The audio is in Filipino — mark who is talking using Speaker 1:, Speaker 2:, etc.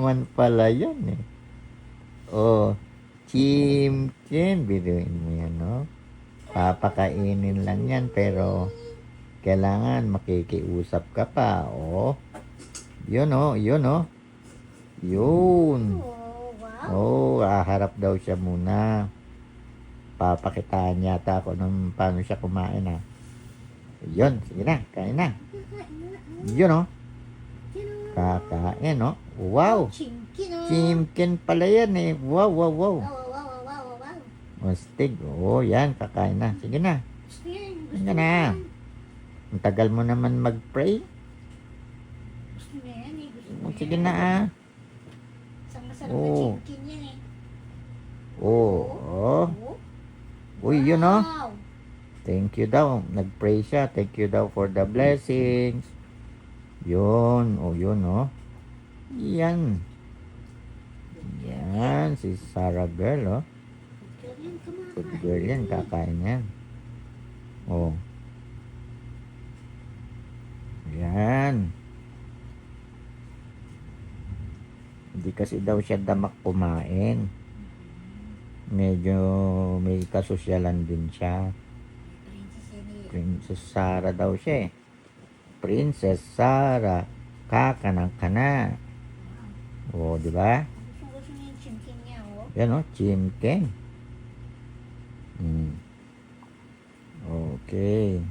Speaker 1: Naman pala yan eh. Oh, chimkin. Biruin mo yan, no? Papakainin lang yan, pero kailangan makikiusap ka pa, oh. Yun, oh. Yun, oh. Yun.
Speaker 2: Oh, wow.
Speaker 1: Oh, haharap daw siya muna. Papakitaan yata ako ng paano siya kumain, ha. Yun, sige na, kain na. Yun, oh. Kakain, oh. Wow.
Speaker 2: Chimkin, oh.
Speaker 1: Chimkin pala yan, eh. Wow, wow, wow.
Speaker 2: Wow, wow, wow, wow, wow.
Speaker 1: Mastig. Oh, yan, kakain na. Sige na.
Speaker 2: Gusto niya yan, gusto
Speaker 1: Sige
Speaker 2: niya
Speaker 1: na.
Speaker 2: yan.
Speaker 1: Ang tagal mo naman mag-pray.
Speaker 2: Gusto niya yan, eh. Gusto niya
Speaker 1: Sige
Speaker 2: yan.
Speaker 1: na, ah.
Speaker 2: Isang masarap na
Speaker 1: Oh.
Speaker 2: chimkin yan, eh.
Speaker 1: Oh, oh.
Speaker 2: Oh.
Speaker 1: Uy, yun, oh.
Speaker 2: Wow.
Speaker 1: Thank you daw. Nag-pray siya. Thank you daw for the blessings. Yun. Oh, yun, oh. Yan. Yan. Si Sarah girl, oh.
Speaker 2: Ganyan, kumakain.
Speaker 1: Good girl yan. Kakain yan. Oh. Yan. Hindi kasi daw siya damak kumain. Medyo may kasosyalan din siya.
Speaker 2: Princess yan, eh.
Speaker 1: Princess Sarah daw siya eh. Princess Sarah. Kakanang kana. O, di ba?
Speaker 2: Gusto niya yung chimkin niya, oh.
Speaker 1: Yan o, chimken. Okay.